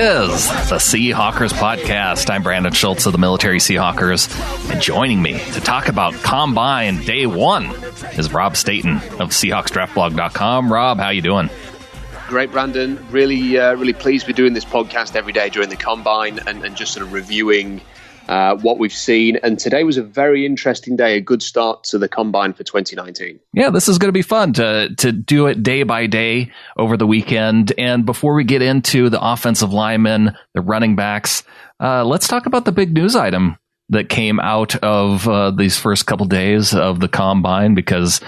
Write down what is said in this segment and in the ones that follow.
is the Seahawkers podcast. I'm Brandon Schultz of the Military Seahawkers, and joining me to talk about Combine Day 1 is Rob Staton of SeahawksDraftBlog.com. Rob, how you doing? Great, Brandon. Really pleased we're doing this podcast every day during the Combine and just sort of reviewing what we've seen. And today was a very interesting day, a good start to the Combine for 2019. Yeah, this is going to be fun to do it day by day over the weekend. And before we get into the offensive linemen, the running backs, let's talk about the big news item that came out of these first couple days of the Combine, because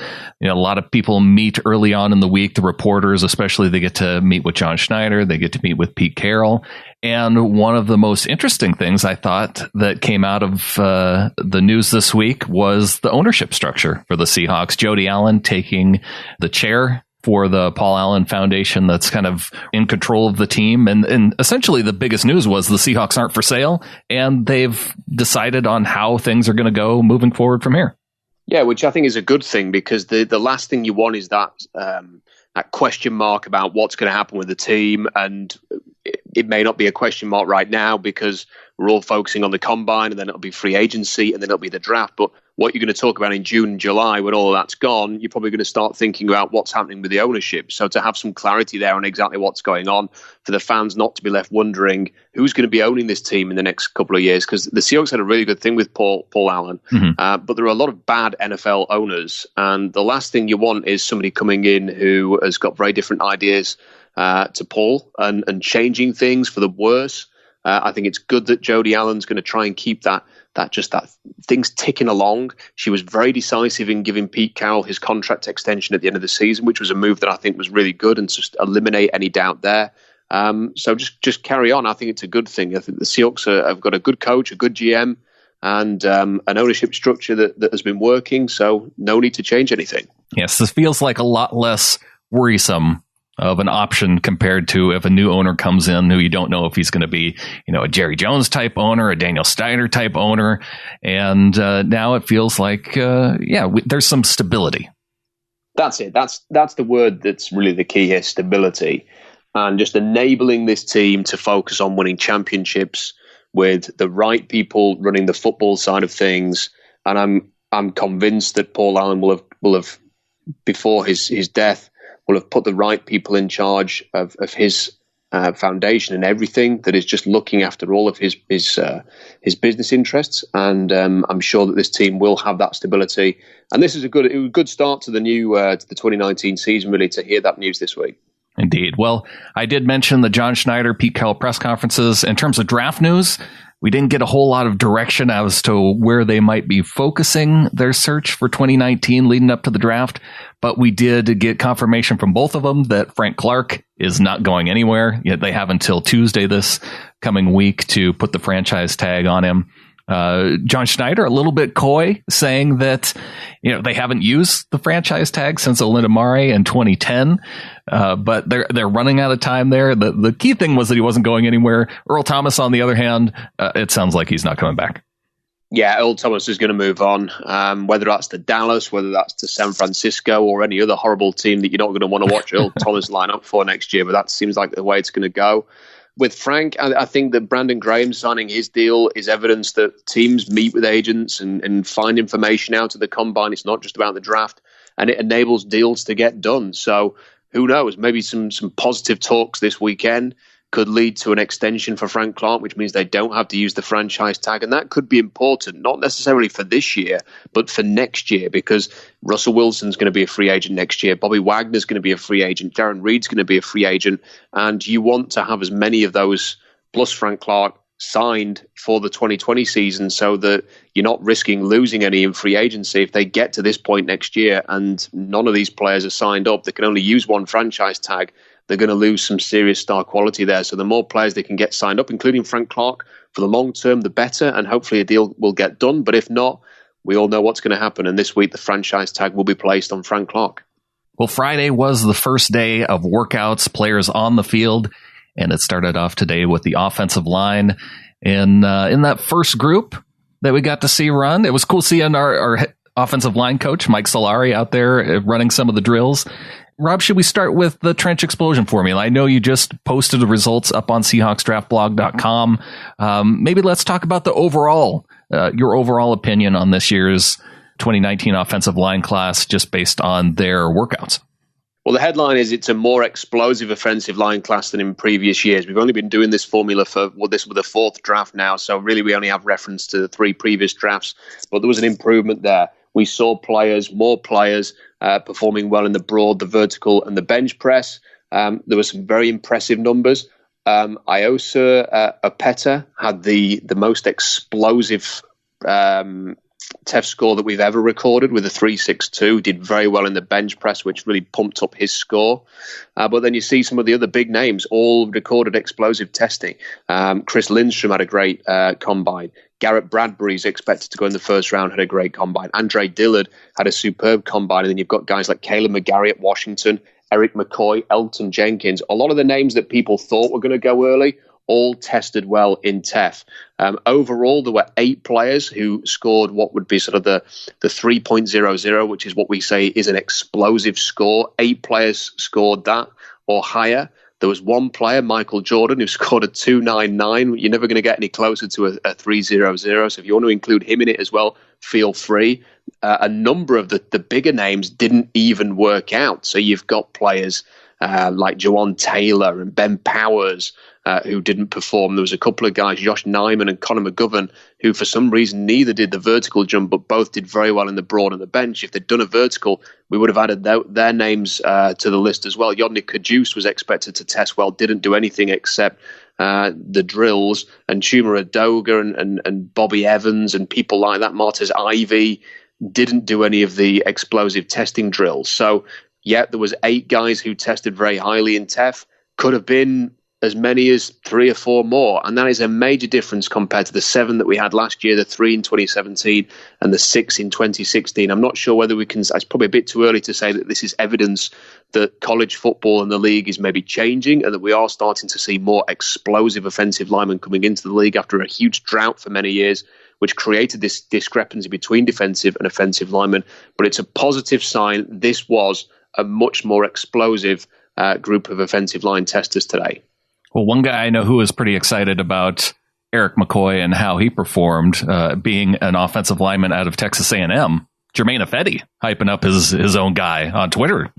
a lot of people meet early on in the week. The reporters, especially, they get to meet with John Schneider. They get to meet with Pete Carroll. And one of the most interesting things I thought that came out of the news this week was the ownership structure for the Seahawks. Jody Allen taking the chair for the Paul Allen Foundation that's kind of in control of the team. And essentially the biggest news was the Seahawks aren't for sale, and they've decided on how things are going to go moving forward from here. Yeah, which I think is a good thing, because the last thing you want is that question mark about what's going to happen with the team. And it may not be a question mark right now because we're all focusing on the Combine, and then it'll be free agency, and then it'll be the draft. But what you're going to talk about in June and July, when all of that's gone, you're probably going to start thinking about what's happening with the ownership. So to have some clarity there on exactly what's going on, for the fans not to be left wondering who's going to be owning this team in the next couple of years, because the Seahawks had a really good thing with Paul Allen, but there are a lot of bad NFL owners, and the last thing you want is somebody coming in who has got very different ideas to Paul and changing things for the worse. I think it's good that Jody Allen's going to try and keep that things ticking along. She was very decisive in giving Pete Carroll his contract extension at the end of the season, which was a move that I think was really good and just eliminate any doubt there. So just carry on. I think it's a good thing. I think the Seahawks have got a good coach, a good GM, and an ownership structure that has been working. So no need to change anything. Yes, this feels like a lot less worrisome of an option compared to if a new owner comes in who you don't know if he's going to be, a Jerry Jones type owner, a Daniel Snyder type owner. And now it feels like, there's some stability. That's it. That's the word that's really the key here, stability. And just enabling this team to focus on winning championships with the right people running the football side of things. And I'm convinced that Paul Allen will have before his death, will have put the right people in charge of his foundation and everything that is just looking after all of his business interests. And I'm sure that this team will have that stability. And this is a good start to the new to the 2019 season, really, to hear that news this week. Indeed. Well, I did mention the John Schneider, Pete Carroll press conferences. In terms of draft news, we didn't get a whole lot of direction as to where they might be focusing their search for 2019 leading up to the draft. But we did get confirmation from both of them that Frank Clark is not going anywhere. Yet they have until Tuesday this coming week to put the franchise tag on him. John Schneider, a little bit coy, saying that they haven't used the franchise tag since Olinda in 2010, but they're running out of time there. The key thing was that he wasn't going anywhere. Earl Thomas, on the other hand, it sounds like he's not coming back. Yeah, Earl Thomas is going to move on, whether that's to Dallas, whether that's to San Francisco, or any other horrible team that you're not going to want to watch Earl Thomas line up for next year. But that seems like the way it's going to go. With Frank, I think that Brandon Graham signing his deal is evidence that teams meet with agents and find information out of the Combine. It's not just about the draft, and it enables deals to get done. So who knows? Maybe some positive talks this weekend could lead to an extension for Frank Clark, which means they don't have to use the franchise tag. And that could be important, not necessarily for this year, but for next year, because Russell Wilson's going to be a free agent next year. Bobby Wagner's going to be a free agent. Darren Reed's going to be a free agent. And you want to have as many of those, plus Frank Clark, signed for the 2020 season so that you're not risking losing any in free agency. If they get to this point next year and none of these players are signed up, they can only use one franchise tag, they're going to lose some serious star quality there. So the more players they can get signed up, including Frank Clark, for the long term, the better, and hopefully a deal will get done. But if not, we all know what's going to happen. And this week, the franchise tag will be placed on Frank Clark. Well, Friday was the first day of workouts, players on the field, and it started off today with the offensive line. And in that first group that we got to see run, it was cool seeing our offensive line coach, Mike Solari, out there running some of the drills. Rob, should we start with the trench explosion formula? I know you just posted the results up on SeahawksDraftBlog.com. Maybe let's talk about the overall, your overall opinion on this year's 2019 offensive line class, just based on their workouts. Well, the headline is it's a more explosive offensive line class than in previous years. We've only been doing this formula for, this was the fourth draft now, so really we only have reference to the three previous drafts, but there was an improvement there. We saw more players performing well in the broad, the vertical, and the bench press. There were some very impressive numbers. Iosa Opeta had the most explosive TEF score that we've ever recorded with a 3.62, did very well in the bench press, which really pumped up his score. But then you see some of the other big names all recorded explosive testing. Chris Lindstrom had a great combine. Garrett Bradbury's expected to go in the first round, had a great combine. Andre Dillard had a superb combine. And then you've got guys like Caleb McGarry at Washington, Eric McCoy, Elton Jenkins. A lot of the names that people thought were going to go early all tested well in TEF. Overall, there were 8 players who scored what would be sort of the 3.00, which is what we say is an explosive score. 8 players scored that or higher. There was one player, Michael Jordan, who scored a 2.99. You're never going to get any closer to a 3.00. So if you want to include him in it as well, feel free. A number of the bigger names didn't even work out. So you've got players like Jawan Taylor and Ben Powers who didn't perform. There was a couple of guys, Josh Nyman and Connor McGovern, who for some reason neither did the vertical jump, but both did very well in the broad and the bench. If they'd done a vertical, we would have added their names to the list as well. Yodnik Kajus was expected to test well, didn't do anything except the drills, and Chuma Adoga and Bobby Evans and people like that, Martez Ivy, didn't do any of the explosive testing drills. So, yeah, there was 8 guys who tested very highly in TEF. Could have been as many as 3 or 4 more. And that is a major difference compared to the 7 that we had last year, the 3 in 2017 and the 6 in 2016. I'm not sure whether we can, it's probably a bit too early to say that this is evidence that college football and the league is maybe changing and that we are starting to see more explosive offensive linemen coming into the league after a huge drought for many years, which created this discrepancy between defensive and offensive linemen. But it's a positive sign. This was a much more explosive group of offensive line testers today. Well, one guy I know who was pretty excited about Eric McCoy and how he performed, being an offensive lineman out of Texas A&M, Jermaine Ifedi, hyping up his own guy on Twitter.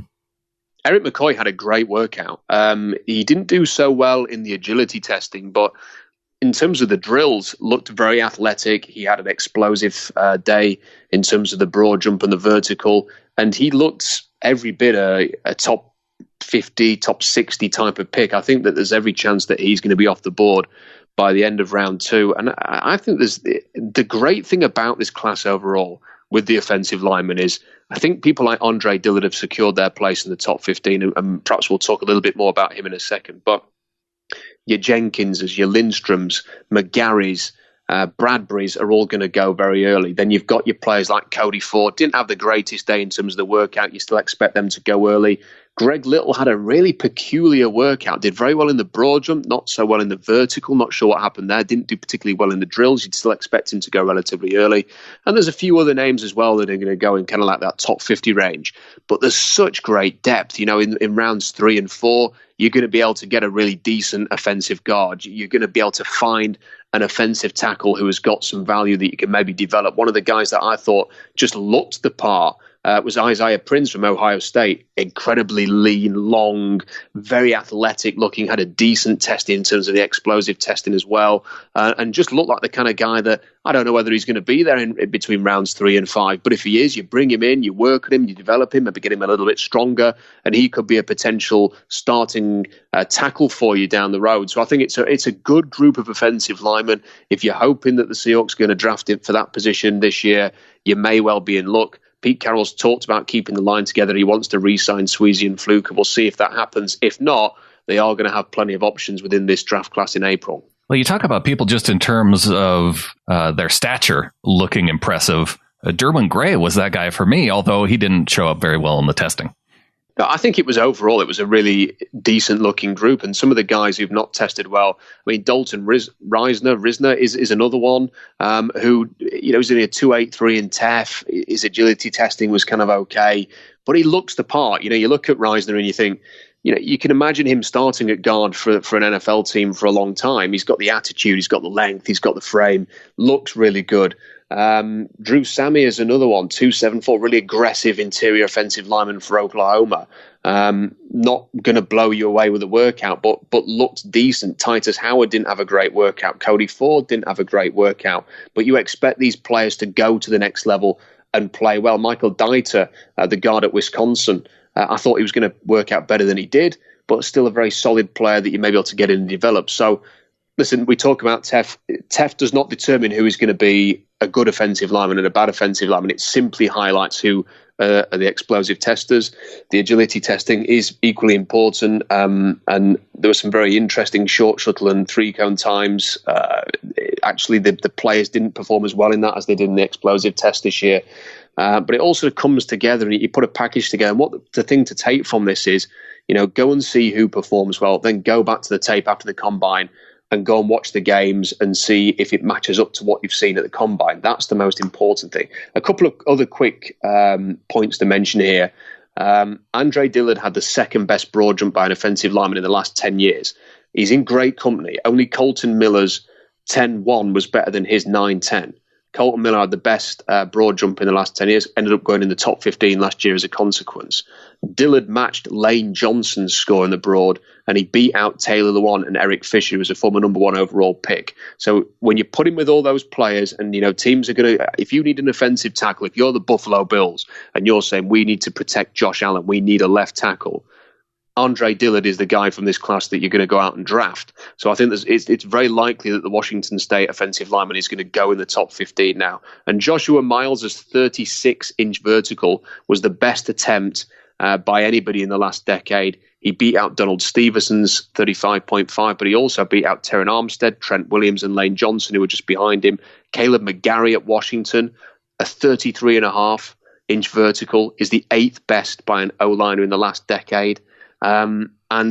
Eric McCoy had a great workout. He didn't do so well in the agility testing, but in terms of the drills, looked very athletic. He had an explosive day in terms of the broad jump and the vertical, and he looked every bit a top 50, top 60 type of pick. I think that there's every chance that he's going to be off the board by the end of round 2. And I think there's the great thing about this class overall with the offensive linemen is I think people like Andre Dillard have secured their place in the top 15, and perhaps we'll talk a little bit more about him in a second. But your Jenkinses, your Lindstroms, McGarry's, Bradbury's are all going to go very early. Then you've got your players like Cody Ford. Didn't have the greatest day in terms of the workout. You still expect them to go early. Greg Little had a really peculiar workout. Did very well in the broad jump, not so well in the vertical. Not sure what happened there. Didn't do particularly well in the drills. You'd still expect him to go relatively early. And there's a few other names as well that are going to go in kind of like that top 50 range. But there's such great depth. You know, in rounds 3 and 4, you're going to be able to get a really decent offensive guard. You're going to be able to find an offensive tackle who has got some value that you can maybe develop. One of the guys that I thought just looked the part was Isaiah Prince from Ohio State. Incredibly lean, long, very athletic looking, had a decent testing in terms of the explosive testing as well, and just looked like the kind of guy that I don't know whether he's going to be there in between rounds 3 and 5. But if he is, you bring him in, you work on him, you develop him, maybe get him a little bit stronger, and he could be a potential starting tackle for you down the road. So I think it's a good group of offensive linemen. If you're hoping that the Seahawks are going to draft him for that position this year, you may well be in luck. Pete Carroll's talked about keeping the line together. He wants to re-sign Sweezy and Fluke. We'll see if that happens. If not, they are going to have plenty of options within this draft class in April. Well, you talk about people just in terms of their stature looking impressive. Derwin Gray was that guy for me, although he didn't show up very well in the testing. I think it was a really decent looking group, and some of the guys who've not tested well. I mean, Dalton Risner is another one who, you know, was in a 2.83 in TEF. His agility testing was kind of okay. but he looks the part. You look at Reisner and you think, you can imagine him starting at guard for an NFL team for a long time. He's got the attitude, he's got the length, he's got the frame, looks really good. Drew Sammy is another one, 274, really aggressive interior offensive lineman for Oklahoma. Not going to blow you away with a workout, but looked decent. Titus Howard didn't have a great workout. Cody Ford didn't have a great workout. But you expect these players to go to the next level and play well. Michael Deiter, the guard at Wisconsin, I thought he was going to work out better than he did, but still a very solid player that you may be able to get in and develop. So, listen, we talk about Tef. Tef does not determine who is going to be a good offensive lineman and a bad offensive lineman. It simply highlights who are the explosive testers. The agility testing is equally important. And there were some very interesting short shuttle and three-cone times. Actually, the players didn't perform as well in that as they did in the explosive test this year. But it also comes together and you put a package together. And what the thing to take from this is, go and see who performs well, then go back to the tape after the combine and go and watch the games and see if it matches up to what you've seen at the combine. That's the most important thing. A couple of other quick points to mention here. Andre Dillard had the second best broad jump by an offensive lineman in the last 10 years. He's in great company. Only Colton Miller's 10-1 was better than his 9-10. Colton Miller had the best broad jump in the last 10 years, ended up going in the top 15 last year as a consequence. Dillard matched Lane Johnson's score in the broad, and he beat out Taylor Lewan and Eric Fisher, who was a former number 1 overall pick. So when you put him with all those players, and teams are going to, if you need an offensive tackle, if you're the Buffalo Bills and you're saying we need to protect Josh Allen, we need a left tackle, Andre Dillard is the guy from this class that you're going to go out and draft. So I think it's very likely that the Washington State offensive lineman is going to go in the top 15 now. And Joshua Miles' 36-inch vertical was the best attempt by anybody in the last decade. He beat out Donald Stevenson's 35.5, but he also beat out Terran Armstead, Trent Williams, and Lane Johnson, who were just behind him. Caleb McGarry at Washington, a 33.5-inch vertical, is the 8th best by an O-liner in the last decade. And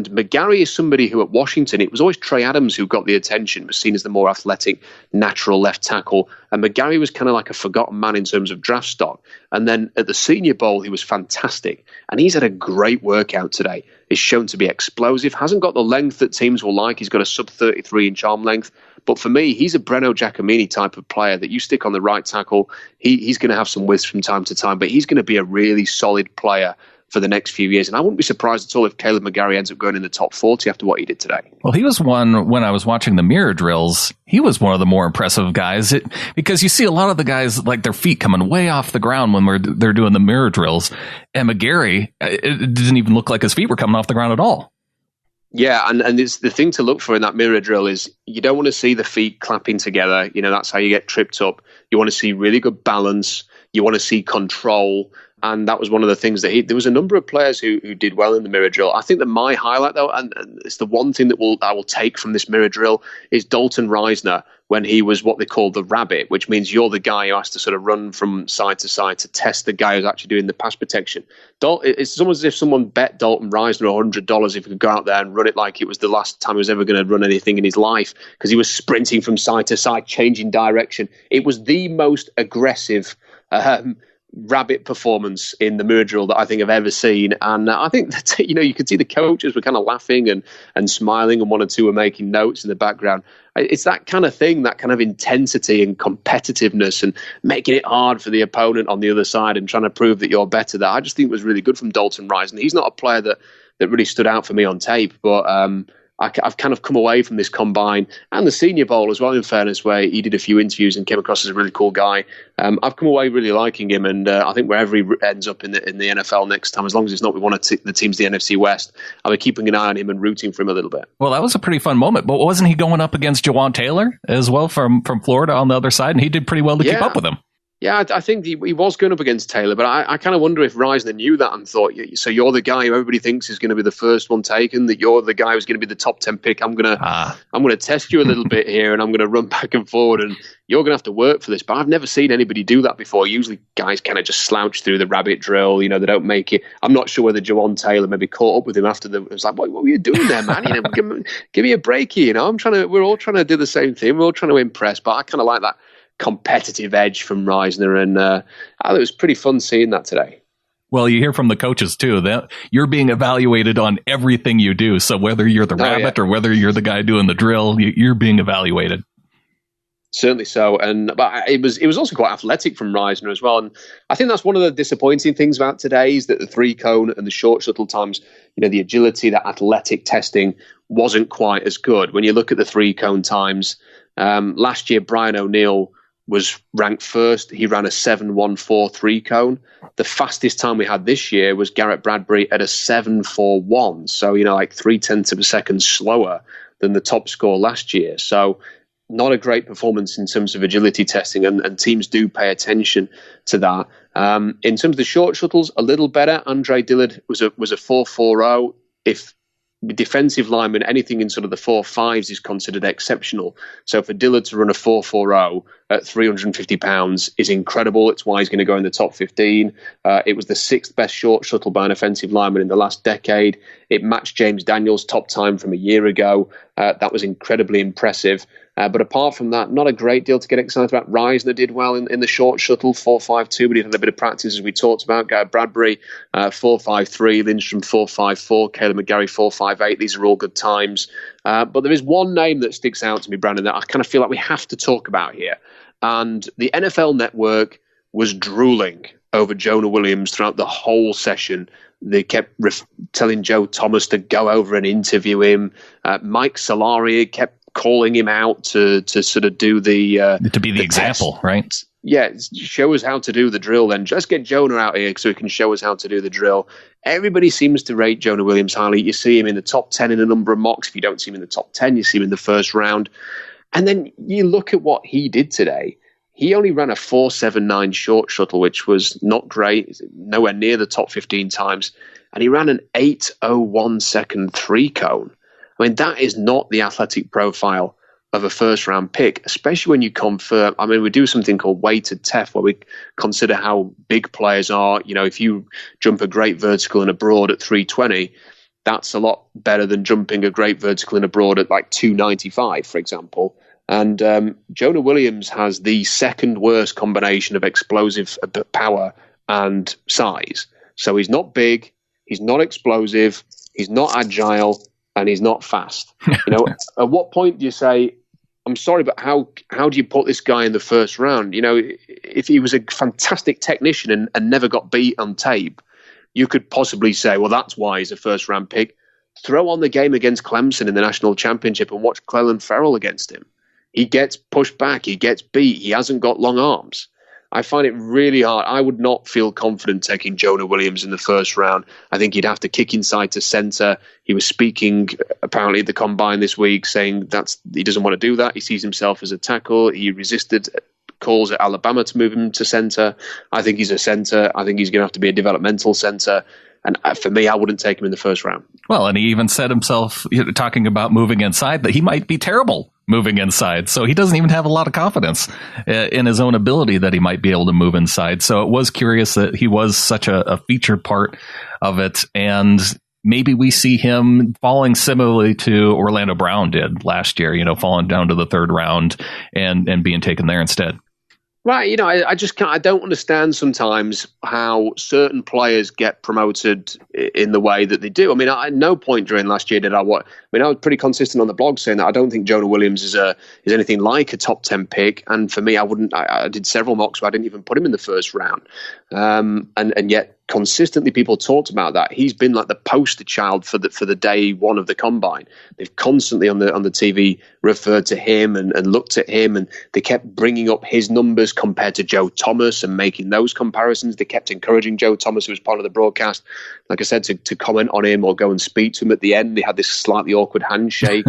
McGarry is somebody who at Washington, it was always Trey Adams who got the attention, was seen as the more athletic, natural left tackle. And McGarry was kind of like a forgotten man in terms of draft stock. And then at the Senior Bowl, he was fantastic. And he's had a great workout today. He's shown to be explosive, hasn't got the length that teams will like. He's got a sub 33-inch arm length. But for me, he's a Breno Giacomini type of player that you stick on the right tackle. He's going to have some whiffs from time to time, but he's going to be a really solid player for the next few years. And I wouldn't be surprised at all if Caleb McGarry ends up going in the top 40 after what he did today. Well, he was one, when I was watching the mirror drills, he was one of the more impressive guys because you see a lot of the guys, like their feet coming way off the ground when they're doing the mirror drills. And McGarry, it didn't even look like his feet were coming off the ground at all. Yeah, and it's the thing to look for in that mirror drill is you don't want to see the feet clapping together. That's how you get tripped up. You want to see really good balance. You want to see control. And that was one of the things that there was a number of players who did well in the mirror drill. I think that my highlight, though, and it's the one thing that I will take from this mirror drill, is Dalton Reisner when he was what they call the rabbit, which means you're the guy who has to sort of run from side to side to test the guy who's actually doing the pass protection. It's almost as if someone bet Dalton Reisner $100 if he could go out there and run it like it was the last time he was ever going to run anything in his life, because he was sprinting from side to side, changing direction. It was the most aggressive rabbit performance in the mirror drill that I think I've ever seen. And I think that, you could see the coaches were kind of laughing and smiling, and one or two were making notes in the background. It's that kind of thing, that kind of intensity and competitiveness and making it hard for the opponent on the other side and trying to prove that you're better. That I just think was really good from Dalton Reisner. He's not a player that really stood out for me on tape, but I've kind of come away from this combine and the Senior Bowl as well, in fairness, where he did a few interviews and came across as a really cool guy. I've come away really liking him, and I think wherever he ends up in the NFL next time, as long as it's not with one of the teams the NFC West, I'll be keeping an eye on him and rooting for him a little bit. Well, that was a pretty fun moment, but wasn't he going up against Jawan Taylor as well from Florida on the other side, and he did pretty well to keep up with him? Yeah, I think he was going up against Taylor, but I kind of wonder if Reisner knew that and thought, so you're the guy who everybody thinks is going to be the first one taken, that you're the guy who's going to be the top 10 pick. I'm going to test you a little bit here, and I'm going to run back and forward, and you're going to have to work for this. But I've never seen anybody do that before. Usually guys kind of just slouch through the rabbit drill, they don't make it. I'm not sure whether Jawan Taylor maybe caught up with him after it was like, what were you doing there, man? Give me a break here, we're all trying to do the same thing. We're all trying to impress, but I kind of like that competitive edge from Reisner, and it was pretty fun seeing that today. Well, you hear from the coaches too that you're being evaluated on everything you do. So whether you're the rabbit or whether you're the guy doing the drill, you're being evaluated. Certainly so, but it was also quite athletic from Reisner as well, and I think that's one of the disappointing things about today is that the 3-cone and the short shuttle times, the agility, that athletic testing wasn't quite as good. When you look at the 3-cone times, last year Brian O'Neill was ranked first. He ran a 7.14 3-cone. The fastest time we had this year was Garrett Bradbury at a 7.41, so like 0.3 of a second slower than the top score last year. So not a great performance in terms of agility testing, and teams do pay attention to that. In terms of the short shuttles, a little better. Andre Dillard was a 4.40. If defensive lineman, anything in sort of the 4.5s is considered exceptional. So for Dillard to run a 4.40 at 350 pounds is incredible. It's why he's going to go in the top 15. It was the 6th best short shuttle by an offensive lineman in the last decade. It matched James Daniels' top time from a year ago. That was incredibly impressive. But apart from that, not a great deal to get excited about. Reisner did well in the short shuttle, 4.52, but he had a bit of practice, as we talked about. Bradbury, 4.53, Lindstrom, 4.54, Caleb McGarry, 4.58. These are all good times. But there is one name that sticks out to me, Brandon, that I kind of feel like we have to talk about here. And the NFL Network was drooling over Jonah Williams throughout the whole session. They kept telling Joe Thomas to go over and interview him. Mike Solari kept calling him out to sort of do to be the example, test. Right? Yeah, show us how to do the drill then. Just get Jonah out here so he can show us how to do the drill. Everybody seems to rate Jonah Williams highly. You see him in the top 10 in a number of mocks. If you don't see him in the top 10, you see him in the first round. And then you look at what he did today. He only ran a 4.79 short shuttle, which was not great, nowhere near the top 15 times. And he ran an 8.01 second 3-cone. I mean, that is not the athletic profile of a first-round pick, especially when you confirm. I mean, we do something called weighted TEF, where we consider how big players are. If you jump a great vertical and a broad at 320, that's a lot better than jumping a great vertical and a broad at like 295, for example. And Jonah Williams has the second worst combination of explosive power and size. So he's not big, he's not explosive, he's not agile, and he's not fast. At what point do you say, I'm sorry, but how do you put this guy in the first round? If he was a fantastic technician and never got beat on tape, you could possibly say, well, that's why he's a first round pick. Throw on the game against Clemson in the national championship and watch Clellan Ferrell against him. He gets pushed back, he gets beat, he hasn't got long arms. I find it really hard. I would not feel confident taking Jonah Williams in the first round. I think he'd have to kick inside to center. He was speaking apparently at the combine this week saying he doesn't want to do that. He sees himself as a tackle. He resisted calls at Alabama to move him to center. I think he's a center. I think he's going to have to be a developmental center. And for me, I wouldn't take him in the first round. Well, and he even said himself, talking about moving inside, that he might be terrible moving inside. So he doesn't even have a lot of confidence in his own ability that he might be able to move inside. So it was curious that he was such a featured part of it. And maybe we see him falling similarly to Orlando Brown did last year, falling down to the third round and being taken there instead. Right, I just can't. I don't understand sometimes how certain players get promoted in the way that they do. I mean, at no point during last year did I was pretty consistent on the blog saying that I don't think Jonah Williams is anything like a top 10 pick. And for me, I did several mocks where I didn't even put him in the first round. And yet consistently people talked about that. He's been like the poster child for the day one of the combine. They've constantly on the TV referred to him and looked at him, and they kept bringing up his numbers compared to Joe Thomas and making those comparisons. They kept encouraging Joe Thomas, who was part of the broadcast, like I said, to comment on him or go and speak to him at the end. They had this slightly awkward handshake.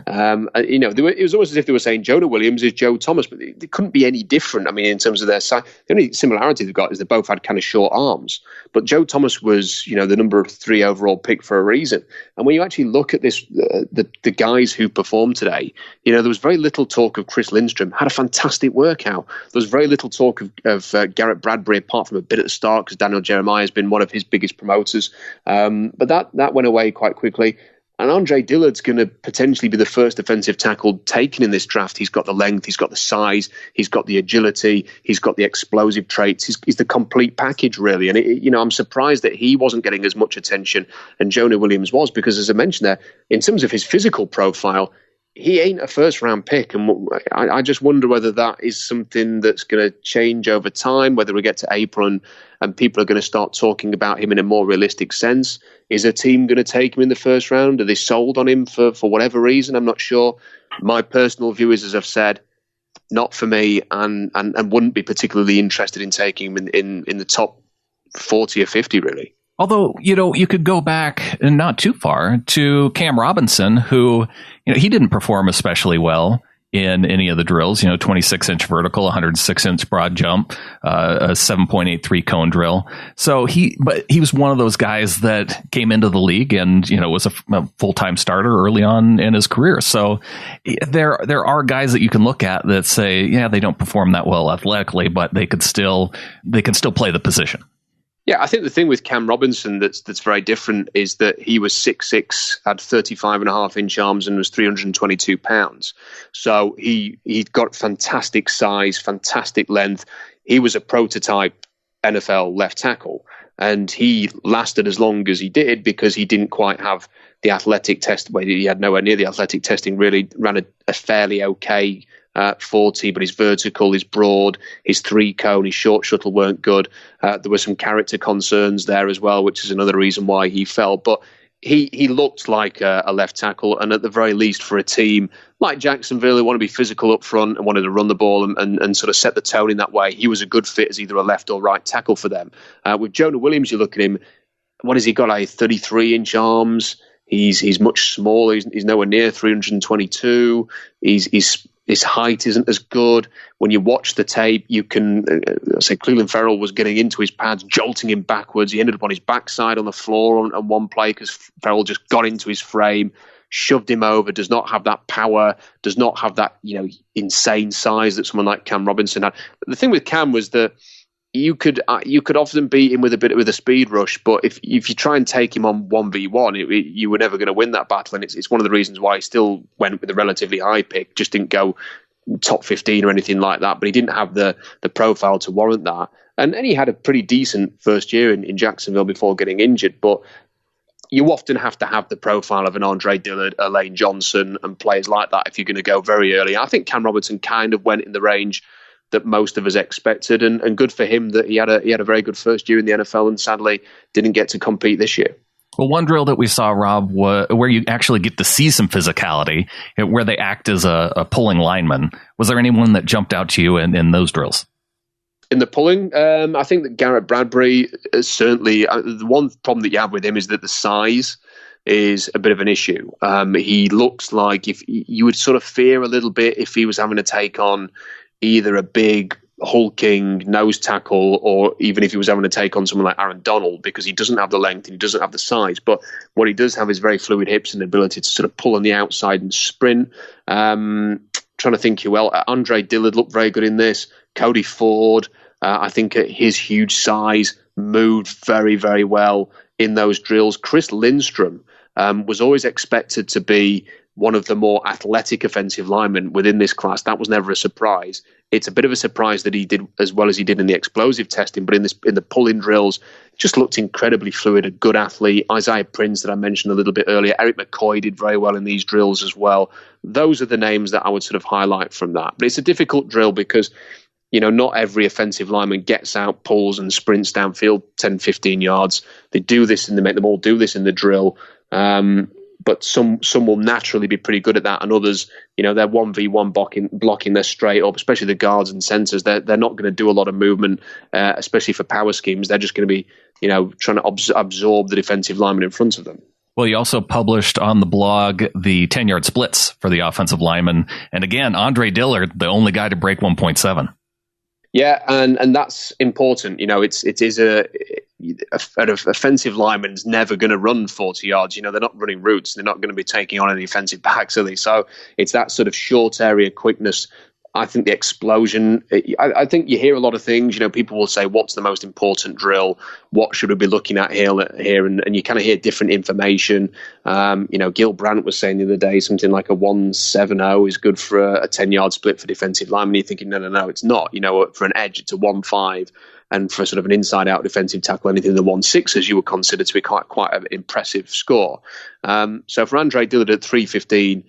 It was almost as if they were saying Jonah Williams is Joe Thomas, but they couldn't be any different. I mean, in terms of their size, the only similarity they've got is they both had kind of short arms. But Joe Thomas was, the number 3 overall pick for a reason. And when you actually look at this, the guys who performed today, there was very little talk of Chris Lindstrom. Had a fantastic workout. There was very little talk of Garrett Bradbury, apart from a bit at the start, because Daniel Jeremiah has been one of his biggest promoters. But that went away quite quickly. And Andre Dillard's going to potentially be the first defensive tackle taken in this draft. He's got the length, he's got the size, he's got the agility, he's got the explosive traits. He's the complete package, really. And, I'm surprised that he wasn't getting as much attention and Jonah Williams was, because, as I mentioned there, in terms of his physical profile, he ain't a first-round pick. And I just wonder whether that is something that's going to change over time, whether we get to April and people are going to start talking about him in a more realistic sense. Is a team going to take him in the first round? Are they sold on him for whatever reason? I'm not sure. My personal view is, as I've said, not for me, and wouldn't be particularly interested in taking him in the top 40 or 50, really. Although, you could go back not too far to Cam Robinson, who, he didn't perform especially well in any of the drills, 26-inch vertical, 106-inch broad jump, a 7.83 cone drill. So he was one of those guys that came into the league and, was a full-time starter early on in his career. So there are guys that you can look at that say, yeah, they don't perform that well athletically, but they can still play the position. Yeah, I think the thing with Cam Robinson that's very different is that he was 6'6", had 35.5-inch arms, and was 322 pounds. So he got fantastic size, fantastic length. He was a prototype NFL left tackle, and he lasted as long as he did because he didn't quite have the athletic test. Well, he had nowhere near the athletic testing. Really ran a fairly okay 40, but his vertical, his broad, his 3-cone, his short shuttle weren't good. There were some character concerns there as well, which is another reason why he fell. But he looked like a left tackle, and at the very least for a team like Jacksonville who want to be physical up front and wanted to run the ball and sort of set the tone in that way, he was a good fit as either a left or right tackle for them. With Jonah Williams, you look at him, what has he got, 33-inch arms? He's much smaller. He's nowhere near 322. His height isn't as good. When you watch the tape, you can say Cleveland Ferrell was getting into his pads, jolting him backwards. He ended up on his backside on the floor on one play because Ferrell just got into his frame, shoved him over. Does not have that power. Does not have that insane size that someone like Cam Robinson had. The thing with Cam was that you could often beat him with a speed rush, but if you try and take him on 1v1, you were never going to win that battle, and it's one of the reasons why he still went with a relatively high pick, just didn't go top 15 or anything like that, but he didn't have the profile to warrant that, and he had a pretty decent first year in Jacksonville before getting injured, but you often have to have the profile of an Andre Dillard, a Lane Johnson, and players like that if you're going to go very early. I think Cam Robinson kind of went in the range that most of us expected, and good for him that he had a very good first year in the NFL and sadly didn't get to compete this year. Well, one drill that we saw, Rob, where you actually get to see some physicality, where they act as a pulling lineman. Was there anyone that jumped out to you in those drills? In the pulling, I think that Garrett Bradbury certainly, the one problem that you have with him is that the size is a bit of an issue. He looks like if you would sort of fear a little bit if he was having to take on either a big hulking nose tackle or even if he was having to take on someone like Aaron Donald, because he doesn't have the length and he doesn't have the size. But what he does have is very fluid hips and the ability to sort of pull on the outside and sprint. Trying to think who else. Andre Dillard looked very good in this. Cody Ford, I think at his huge size, moved very, very well in those drills. Chris Lindstrom was always expected to be one of the more athletic offensive linemen within this class. That was never a surprise. It's a bit of a surprise that he did as well as he did in the explosive testing, but in the pull-in drills, just looked incredibly fluid, a good athlete. Isaiah Prince that I mentioned a little bit earlier. Eric McCoy did very well in these drills as well. Those are the names that I would sort of highlight from that. But it's a difficult drill because not every offensive lineman gets out, pulls and sprints downfield 10, 15 yards. They do this and they make them all do this in the drill. But some will naturally be pretty good at that, and others, they're 1v1 blocking their straight up, especially the guards and centers. They're not going to do a lot of movement, especially for power schemes. They're just going to be, trying to absorb the defensive lineman in front of them. Well, you also published on the blog the 10-yard splits for the offensive lineman, and again, Andre Dillard, the only guy to break 1.7. Yeah, and that's important. It is an offensive lineman's never going to run 40 yards. They're not running routes. They're not going to be taking on any offensive backs, are they? So it's that sort of short area quickness I think the explosion, I think you hear a lot of things. People will say, what's the most important drill? What should we be looking at here? And you kind of hear different information. Gil Brandt was saying the other day something like a 1.70 is good for a 10-yard split for defensive linemen. You're thinking, no, it's not. For an edge, it's a 1.5. And for sort of an inside-out defensive tackle, anything in the 1.6s you would consider to be quite an impressive score. So for Andre Dillard at 3.15,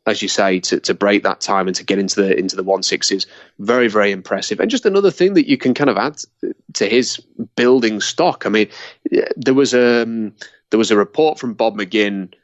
as you say, to break that time and to get into the 1.6s, very, very impressive. And just another thing that you can kind of add to his building stock. I mean, there was a report from Bob McGinn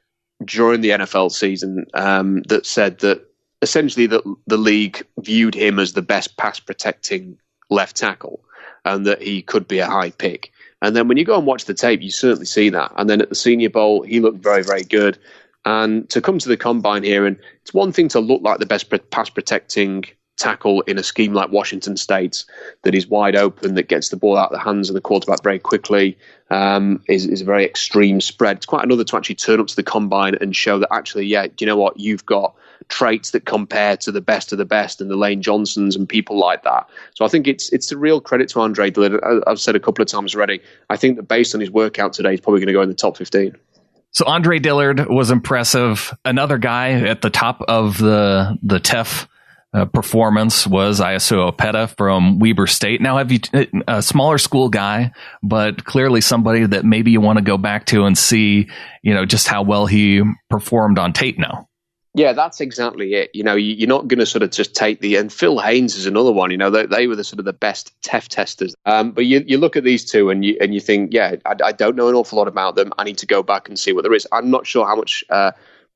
during the NFL season that said that essentially the league viewed him as the best pass protecting left tackle, and that he could be a high pick. And then when you go and watch the tape, you certainly see that. And then at the Senior Bowl, he looked very, very good. And to come to the combine here, and it's one thing to look like the best pass protecting tackle in a scheme like Washington State's that is wide open, that gets the ball out of the hands of the quarterback very quickly, is a very extreme spread. It's quite another to actually turn up to the combine and show that actually, yeah, do you know what, you've got traits that compare to the best of the best and the Lane Johnsons and people like that. So I think it's a real credit to Andre Dillard. I've said a couple of times already, I think that based on his workout today, he's probably going to go in the top 15. So Andre Dillard was impressive. Another guy at the top of the TEF performance was Iasu Opeta from Weber State. Now, have you a smaller school guy, but clearly somebody that maybe you want to go back to and see, just how well he performed on tape now. Yeah, that's exactly it. You're not going to sort of just take and Phil Haynes is another one. They were the sort of the best TEF testers. But you look at these two and you think, yeah, I don't know an awful lot about them. I need to go back and see what there is. I'm not sure how much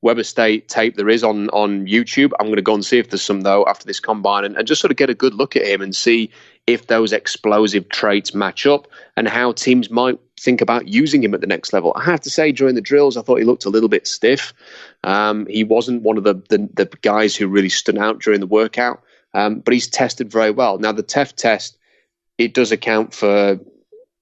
Weber State tape there is on YouTube. I'm going to go and see if there's some, though, after this combine and just sort of get a good look at him and see if those explosive traits match up and how teams might think about using him at the next level. I have to say, during the drills, I thought he looked a little bit stiff. He wasn't one of the guys who really stood out during the workout, but he's tested very well. Now, the TEF test, it does account for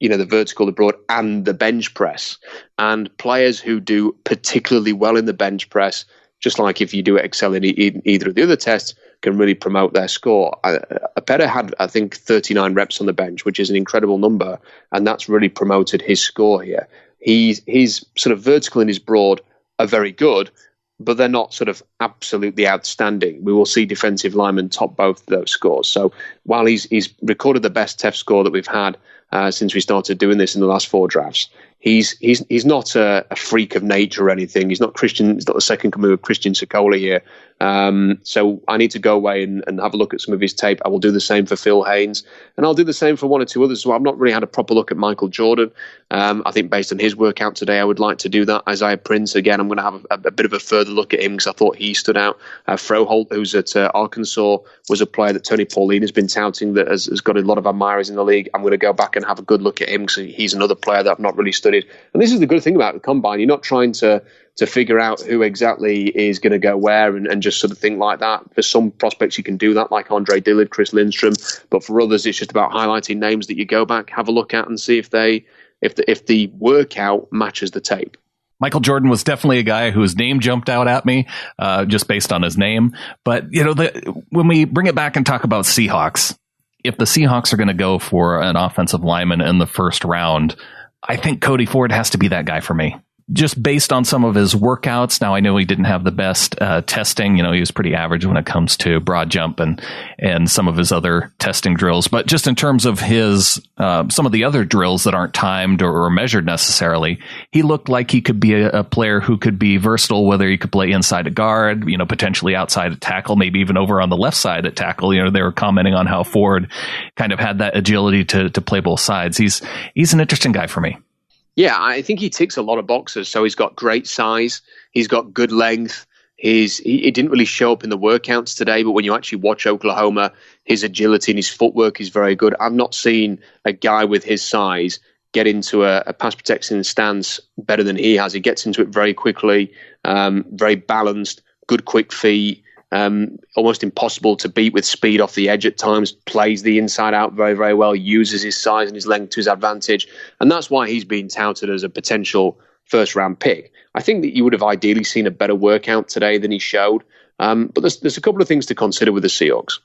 the vertical, the broad, and the bench press. And players who do particularly well in the bench press, just like if you do excel in either of the other tests, can really promote their score. Opeta had, I think, 39 reps on the bench, which is an incredible number, and that's really promoted his score here. His sort of vertical and his broad are very good, but they're not sort of absolutely outstanding. We will see defensive linemen top both of those scores. So while he's recorded the best TEF score that we've had since we started doing this in the last 4 drafts, he's not a freak of nature or anything. He's not Christian. He's not the second coming of Christian Sokola here. So I need to go away and have a look at some of his tape. I will do the same for Phil Haynes, and I'll do the same for one or two others. So I've not really had a proper look at Michael Jordan. I think based on his workout today, I would like to do that. Isaiah Prince, again, I'm going to have a bit of a further look at him because I thought he stood out. Froholt, who's at Arkansas, was a player that Tony Pauline has been touting that has got a lot of admirers in the league. I'm going to go back and have a good look at him because he's another player that I've not really studied. And this is the good thing about the combine. You're not trying to figure out who exactly is going to go where and just sort of think like that. For some prospects, you can do that, like Andre Dillard, Chris Lindstrom. But for others, it's just about highlighting names that you go back, have a look at, and see if the workout matches the tape. Michael Jordan was definitely a guy whose name jumped out at me just based on his name. But, when we bring it back and talk about Seahawks, if the Seahawks are going to go for an offensive lineman in the first round, I think Cody Ford has to be that guy for me. Just based on some of his workouts. Now, I know he didn't have the best testing. He was pretty average when it comes to broad jump and some of his other testing drills. But just in terms of his some of the other drills that aren't timed or measured necessarily, he looked like he could be a player who could be versatile, whether he could play inside a guard, potentially outside a tackle, maybe even over on the left side at tackle. They were commenting on how Ford kind of had that agility to play both sides. He's an interesting guy for me. Yeah, I think he ticks a lot of boxes. So he's got great size. He's got good length. He didn't really show up in the workouts today, but when you actually watch Oklahoma, his agility and his footwork is very good. I've not seen a guy with his size get into a pass protection stance better than he has. He gets into it very quickly, very balanced, good quick feet. Almost impossible to beat with speed off the edge at times, plays the inside out very, very well, uses his size and his length to his advantage. And that's why he's been touted as a potential first round pick. I think that you would have ideally seen a better workout today than he showed. But there's a couple of things to consider with the Seahawks.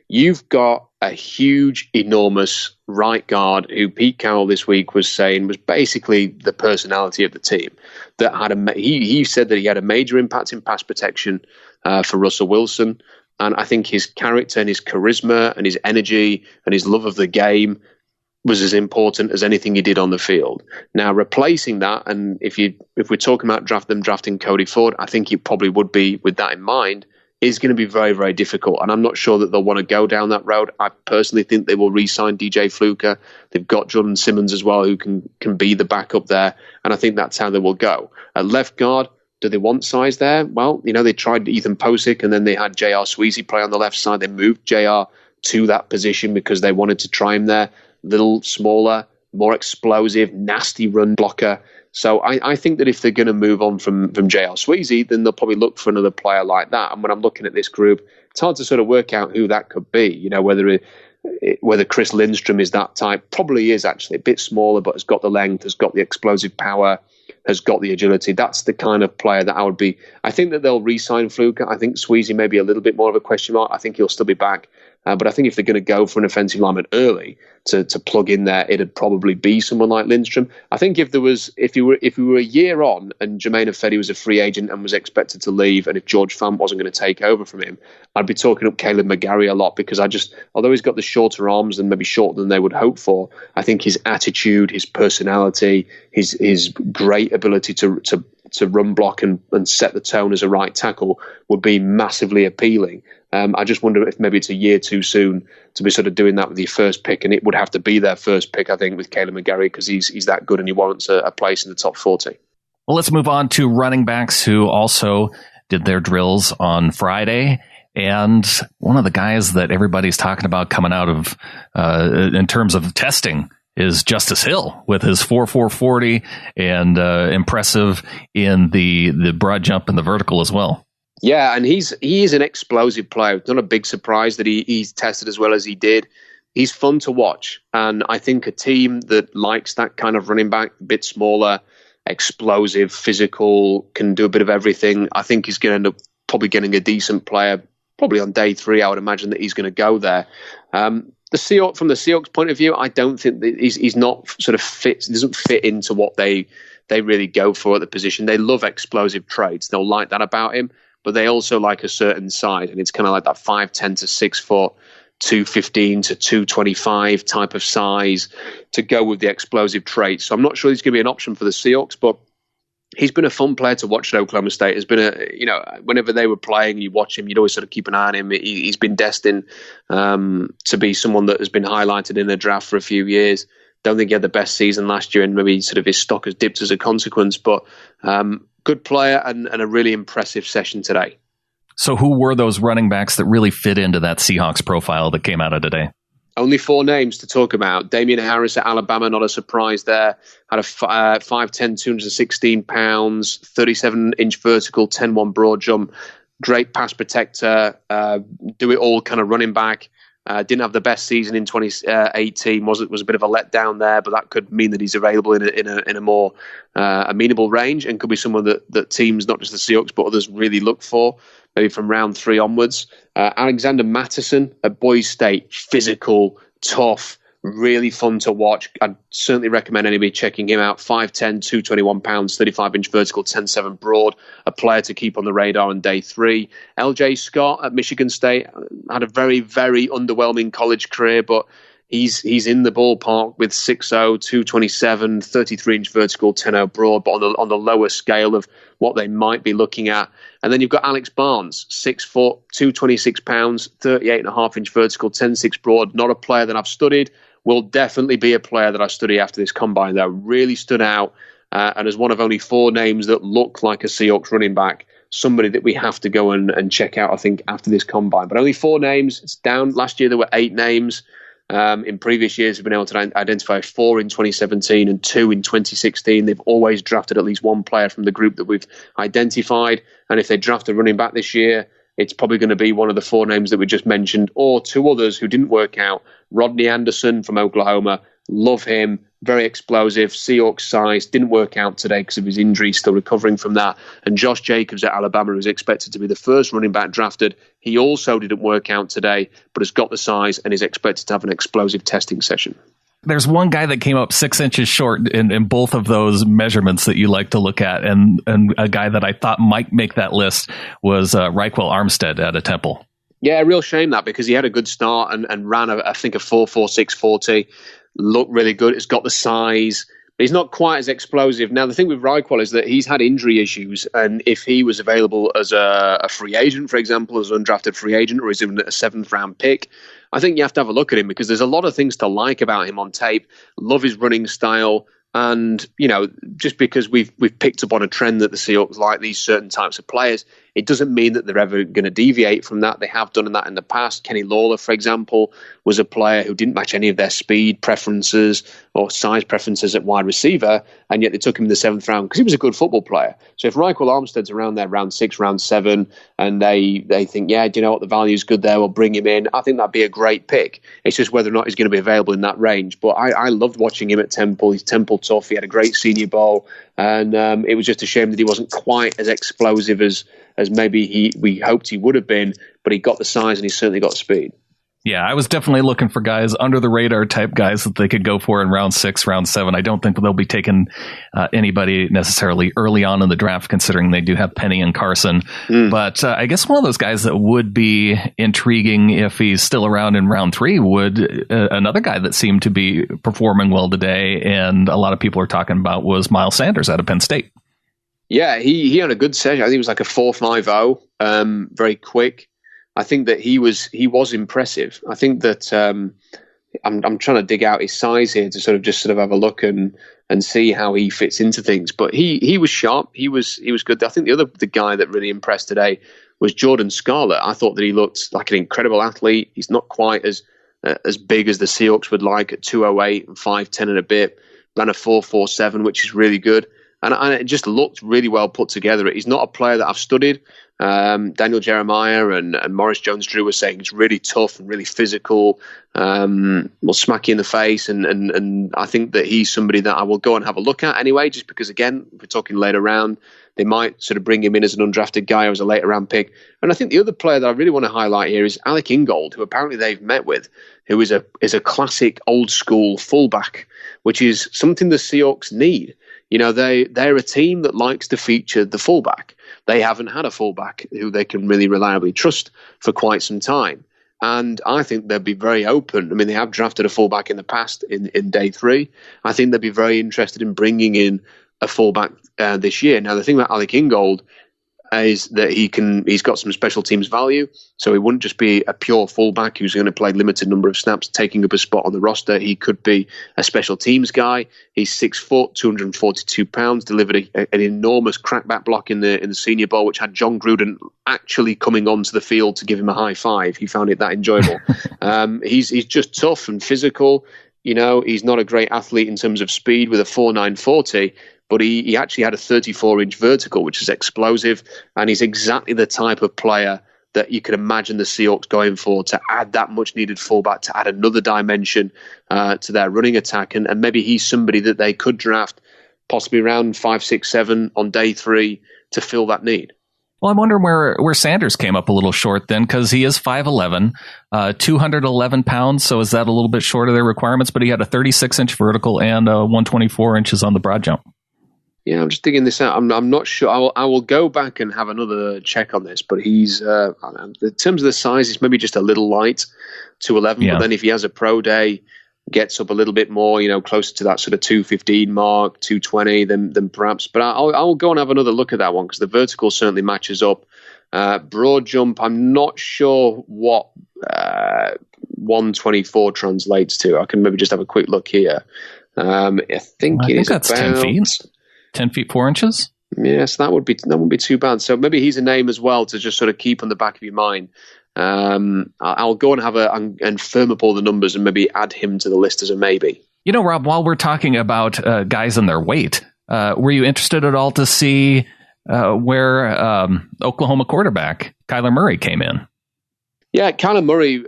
You've got a huge, enormous right guard who Pete Carroll this week was saying was basically the personality of the team. That had he said that he had a major impact in pass protection for Russell Wilson. And I think his character and his charisma and his energy and his love of the game was as important as anything he did on the field. Now, replacing that, and if we're talking about drafting Cody Ford, I think it probably would be with that in mind, is going to be very, very difficult. And I'm not sure that they'll want to go down that road. I personally think they will re-sign DJ Fluker. They've got Jordan Simmons as well, who can be the backup there. And I think that's how they will go. At left guard, do they want size there? Well, they tried Ethan Posick, and then they had J.R. Sweezy play on the left side. They moved J.R. to that position because they wanted to try him there. Little smaller, more explosive, nasty run blocker. So I think that if they're going to move on from J.R. Sweezy, then they'll probably look for another player like that. And when I'm looking at this group, it's hard to sort of work out who that could be. Whether Chris Lindstrom is that type. Probably is, actually. A bit smaller, but has got the length, has got the explosive power, has got the agility. That's the kind of player that I would be. I think that they'll re-sign Fluker. I think Sweezy may be a little bit more of a question mark. I think he'll still be back. But I think if they're going to go for an offensive lineman early to plug in there, it'd probably be someone like Lindstrom. I think if we were a year on and Jermaine Ifedi was a free agent and was expected to leave, and if George Fant wasn't going to take over from him, I'd be talking up Caleb McGarry a lot, because although he's got the shorter arms and maybe shorter than they would hope for, I think his attitude, his personality, his great ability to run block and set the tone as a right tackle would be massively appealing. I just wonder if maybe it's a year too soon to be sort of doing that with your first pick, and it would have to be their first pick, I think, with Caleb McGarry, because he's that good and he warrants a place in the top 40. Well, let's move on to running backs who also did their drills on Friday. And one of the guys that everybody's talking about coming out of in terms of testing is Justice Hill with his 4.4 40 and impressive in the broad jump and the vertical as well. Yeah, and he is an explosive player. It's not a big surprise that he's tested as well as he did. He's fun to watch. And I think a team that likes that kind of running back, a bit smaller, explosive, physical, can do a bit of everything, I think he's going to end up probably getting a decent player. Probably on day 3, I would imagine that he's going to go there. From the Seahawks point of view, I don't think that he's not sort of fit. Doesn't fit into what they really go for at the position. They love explosive traits. They'll like that about him, but they also like a certain size, and it's kind of like that 5'10" to 6 foot, 215 to 225 type of size to go with the explosive traits. So I'm not sure he's going to be an option for the Seahawks, but he's been a fun player to watch at Oklahoma State. Has been whenever they were playing, you watch him, you'd always sort of keep an eye on him. He's been destined to be someone that has been highlighted in the draft for a few years. Don't think he had the best season last year, and maybe sort of his stock has dipped as a consequence, but good player and a really impressive session today. So who were those running backs that really fit into that Seahawks profile that came out of today? Only 4 names to talk about. Damian Harris at Alabama, not a surprise there. Had a 5'10", 216 pounds, 37-inch vertical, 10-1 broad jump. Great pass protector. Do it all kind of running back. Didn't have the best season in 2018. Was a bit of a letdown there, but that could mean that he's available in a more amenable range, and could be someone that teams, not just the Seahawks, but others really look for, maybe from round 3 onwards. Alexander Mattison at Boise State, physical, tough, really fun to watch. I'd certainly recommend anybody checking him out. 5'10", 221 pounds, 35-inch vertical, 10-7 broad. A player to keep on the radar on day 3. LJ Scott at Michigan State had a very, very underwhelming college career, but he's in the ballpark with 6'0", 227, 33-inch vertical, 10-0 broad, but on the lower scale of what they might be looking at. And then you've got Alex Barnes, 6 foot, 226 pounds, 38.5-inch vertical, 10-6 broad. Not a player that I've studied. Will definitely be a player that I study after this combine, though. Really stood out, and as one of only 4 names that look like a Seahawks running back, somebody that we have to go and check out, I think, after this combine. But only 4 names. It's down. Last year there were 8 names. In previous years, we've been able to identify 4 in 2017 and 2 in 2016. They've always drafted at least 1 player from the group that we've identified. And if they draft a running back this year, it's probably going to be one of the 4 names that we just mentioned, or 2 others who didn't work out. Rodney Anderson from Oklahoma, love him. very explosive. Seahawks size, didn't work out today because of his injury, still recovering from that. And Josh Jacobs at Alabama, who's expected to be the first running back drafted, he also didn't work out today, but has got the size and is expected to have an explosive testing session. There's one guy that came up 6 inches short in both of those measurements that you like to look at, and a guy that I thought might make that list was Raekwon Armstead out of Temple. Yeah, real shame that, because he had a good start and ran, I think, a 4.46 40. Looked really good. He's got the size. But he's not quite as explosive. Now, the thing with Raekwon is that he's had injury issues, and if he was available as a free agent, for example, as an undrafted free agent, or is even a 7th-round pick, I think you have to have a look at him, because there's a lot of things to like about him on tape. Love his running style. And, just because we've picked up on a trend that the Seahawks like these certain types of players, it doesn't mean that they're ever going to deviate from that. They have done that in the past. Kenny Lawler, for example, was a player who didn't match any of their speed preferences or size preferences at wide receiver, and yet they took him in the 7th round because he was a good football player. So if Raekwon Armstead's around there, round 6, round 7, and they think, yeah, do you know what, the value's good there, we'll bring him in, I think that'd be a great pick. It's just whether or not he's going to be available in that range. But I loved watching him at Temple. He's Temple tough. He had a great Senior Bowl, and it was just a shame that he wasn't quite as explosive as maybe we hoped he would have been, but he got the size and he certainly got speed. Yeah, I was definitely looking for guys under the radar type guys that they could go for in round 6, round 7. I don't think they'll be taking anybody necessarily early on in the draft, considering they do have Penny and Carson. But I guess one of those guys that would be intriguing if he's still around in round 3 would another guy that seemed to be performing well today, and a lot of people are talking about, was Miles Sanders out of Penn State. Yeah, he had a good session. I think it was like a 4.50, very quick. I think that he was impressive. I think that I'm trying to dig out his size here to sort of have a look and see how he fits into things. But he was sharp. He was good. I think the guy that really impressed today was Jordan Scarlett. I thought that he looked like an incredible athlete. He's not quite as big as the Seahawks would like at 208 and 5'10 and a bit. Ran a 4.47, which is really good. And it just looked really well put together. He's not a player that I've studied. Daniel Jeremiah and Morris Jones-Drew were saying he's really tough and really physical, will smack you in the face. And I think that he's somebody that I will go and have a look at anyway, just because, again, if we're talking later round, they might sort of bring him in as an undrafted guy or as a later round pick. And I think the other player that I really want to highlight here is Alec Ingold, who apparently they've met with, who is a classic old school fullback, which is something the Seahawks need. They're a team that likes to feature the fullback. They haven't had a fullback who they can really reliably trust for quite some time. And I think they'd be very open. I mean, they have drafted a fullback in the past in day 3. I think they'd be very interested in bringing in a fullback this year. Now, the thing about Alec Ingold is that he's got some special teams value, so he wouldn't just be a pure fullback who's going to play limited number of snaps, taking up a spot on the roster. He could be a special teams guy. He's 6 foot, 242 pounds, delivered an enormous crackback block in the Senior Bowl, which had John Gruden actually coming onto the field to give him a high five. He found it that enjoyable. He's just tough and physical. He's not a great athlete in terms of speed with a 4.9 40. But he actually had a 34-inch vertical, which is explosive, and he's exactly the type of player that you could imagine the Seahawks going for to add that much-needed fullback, to add another dimension to their running attack. And maybe he's somebody that they could draft possibly around 5, 6, 7 on day 3 to fill that need. Well, I'm wondering where Sanders came up a little short then, because he is 5'11", 211 pounds, so is that a little bit short of their requirements? But he had a 36-inch vertical and 124 inches on the broad jump. Yeah, I'm just digging this out. I'm not sure. I will go back and have another check on this. But he's, in terms of the size, he's maybe just a little light, 211. Yeah. But then if he has a pro day, gets up a little bit more, closer to that sort of 215 mark, 220, then perhaps. But I'll go and have another look at that one, because the vertical certainly matches up. Broad jump, I'm not sure what 124 translates to. I can maybe just have a quick look here. I think that's about 10 feet. 10 feet 4 inches? Yes, that wouldn't be too bad. So maybe he's a name as well to just sort of keep on the back of your mind. I'll go and and firm up all the numbers and maybe add him to the list as a maybe. Rob, while we're talking about guys and their weight, were you interested at all to see where Oklahoma quarterback Kyler Murray came in? Yeah, Kyler Murray,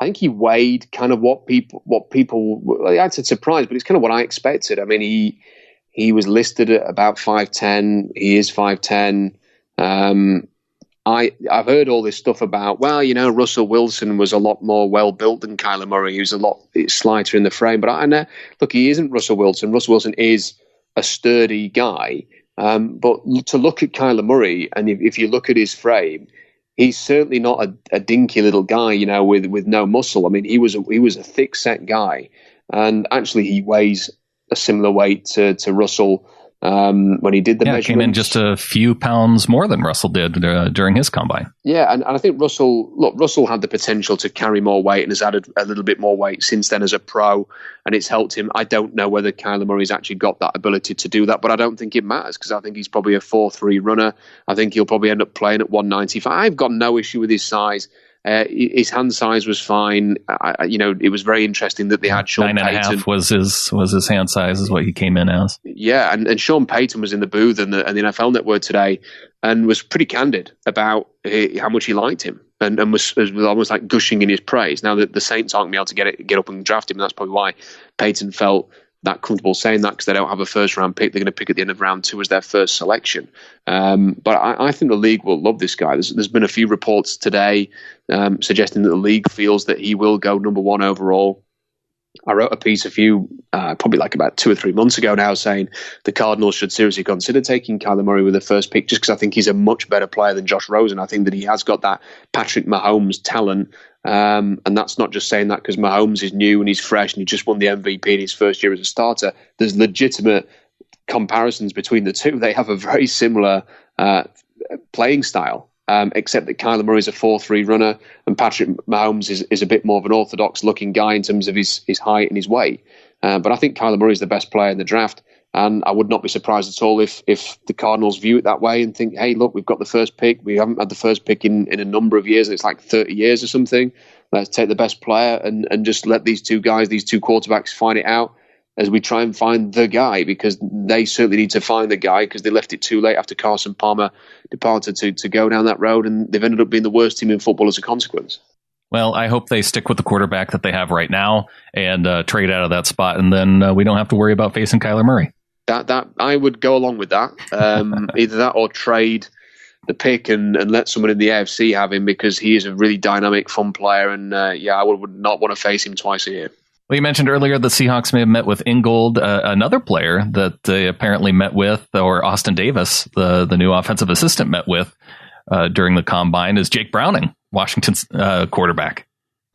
I think he weighed kind of what people, I'd say surprised, but it's kind of what I expected. I mean, he was listed at about 5'10". He is 5'10". I've heard all this stuff about, well, Russell Wilson was a lot more well-built than Kyler Murray. He was a lot slighter in the frame. But I know, look, he isn't Russell Wilson. Russell Wilson is a sturdy guy. But to look at Kyler Murray, and if you look at his frame, he's certainly not a dinky little guy, with no muscle. I mean, he was a thick-set guy. And actually, he weighs a similar weight to Russell. When he did the measurements. Came in just a few pounds more than Russell did during his combine. Yeah, and I think Russell had the potential to carry more weight and has added a little bit more weight since then as a pro, and it's helped him. I don't know whether Kyler Murray's actually got that ability to do that, but I don't think it matters because I think he's probably a 4.3 runner. I think he'll probably end up playing at 195. I've got no issue with his size. His hand size was fine. It was very interesting that they had Sean Payton. 9.5 was his hand size, is what he came in as. Yeah, and Sean Payton was in the booth and the NFL Network today and was pretty candid about how much he liked him and was almost like gushing in his praise. Now, the Saints aren't going to be able to get up and draft him, and that's probably why Payton felt that comfortable saying that, because they don't have a first round pick. They're going to pick at the end of round 2 as their first selection. But I think the league will love this guy. There's been a few reports today suggesting that the league feels that he will go number 1 overall. I wrote a piece probably like about 2 or 3 months ago now, saying the Cardinals should seriously consider taking Kyler Murray with the first pick, just because I think he's a much better player than Josh Rosen. I think that he has got that Patrick Mahomes talent. And that's not just saying that because Mahomes is new and he's fresh and he just won the MVP in his first year as a starter. There's legitimate comparisons between the two. They have a very similar playing style, except that Kyler Murray is a 4.3 runner and Patrick Mahomes is a bit more of an orthodox-looking guy in terms of his height and his weight. But I think Kyler Murray is the best player in the draft. And I would not be surprised at all if the Cardinals view it that way and think, hey, look, we've got the first pick. We haven't had the first pick in a number of years. It's like 30 years or something. Let's take the best player and just let these two quarterbacks find it out as we try and find the guy, because they certainly need to find the guy because they left it too late after Carson Palmer departed to go down that road, and they've ended up being the worst team in football as a consequence. Well, I hope they stick with the quarterback that they have right now and trade out of that spot, and then we don't have to worry about facing Kyler Murray. That I would go along with that. Either that or trade the pick and let someone in the AFC have him, because he is a really dynamic, fun player. And I would not want to face him twice a year. Well, you mentioned earlier the Seahawks may have met with Ingold. Another player that they apparently met with, or Austin Davis, the new offensive assistant, met with during the combine, is Jake Browning, Washington's quarterback.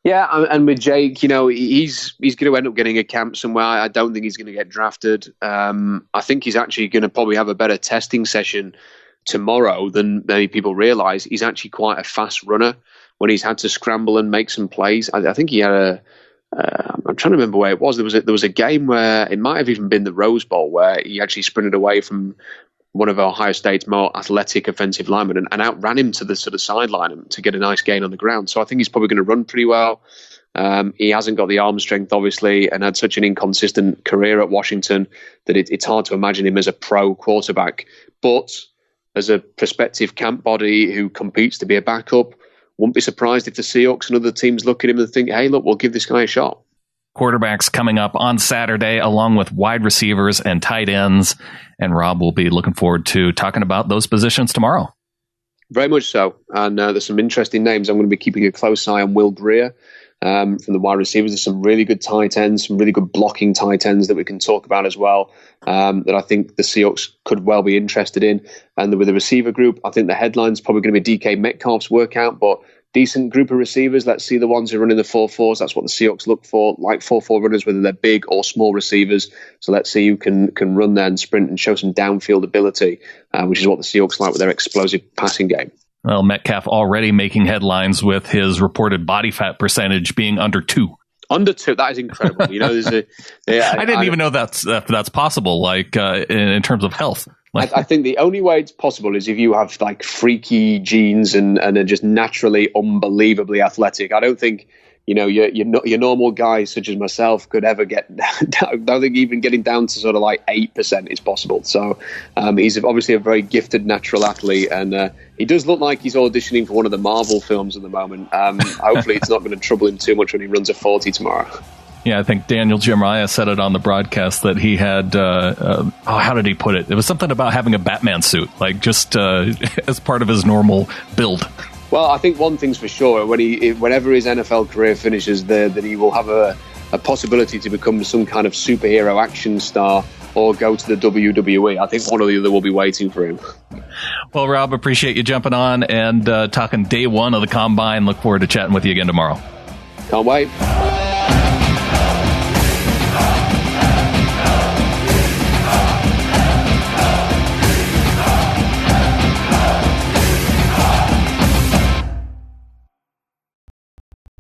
Yeah, and with Jake, he's going to end up getting a camp somewhere. I don't think he's going to get drafted. I think he's actually going to probably have a better testing session tomorrow than many people realize. He's actually quite a fast runner when he's had to scramble and make some plays. I think he had I'm trying to remember where it was. There was a game where it might have even been the Rose Bowl where he actually sprinted away from one of Ohio State's more athletic offensive linemen and outran him to the sort of sideline to get a nice gain on the ground. So I think he's probably going to run pretty well. He hasn't got the arm strength, obviously, and had such an inconsistent career at Washington that it's hard to imagine him as a pro quarterback. But as a prospective camp body who competes to be a backup, wouldn't be surprised if the Seahawks and other teams look at him and think, hey, look, we'll give this guy a shot. Quarterbacks coming up on Saturday, along with wide receivers and tight ends. And Rob will be looking forward to talking about those positions tomorrow. Very much so. And there's some interesting names. I'm going to be keeping a close eye on Will Greer from the wide receivers. There's some really good tight ends, some really good blocking tight ends that we can talk about as well, that I think the Seahawks could well be interested in. And with the receiver group, I think the headline's probably going to be DK Metcalf's workout, but decent group of receivers. Let's see the ones who run in the 4.4s. That's what the Seahawks look for, like 4.4 runners, whether they're big or small receivers. So let's see who can run there and sprint and show some downfield ability, which is what the Seahawks like with their explosive passing game. Well, Metcalf already making headlines with his reported body fat percentage being under 2. Under 2, that is incredible. I didn't even know that's possible, like in terms of health. I think the only way it's possible is if you have like freaky genes and are just naturally unbelievably athletic. I don't think your normal guys such as myself could ever get. I don't think even getting down to sort of like 8% is possible. So he's obviously a very gifted natural athlete, and he does look like he's auditioning for one of the Marvel films at the moment. Hopefully, it's not going to trouble him too much when he runs a 40 tomorrow. Yeah, I think Daniel Jeremiah said it on the broadcast that he had, how did he put it? It was something about having a Batman suit, like just as part of his normal build. Well, I think one thing's for sure, whenever his NFL career finishes, that he will have a possibility to become some kind of superhero action star or go to the WWE. I think one or the other will be waiting for him. Well, Rob, appreciate you jumping on and talking day one of the Combine. Look forward to chatting with you again tomorrow. Can't wait.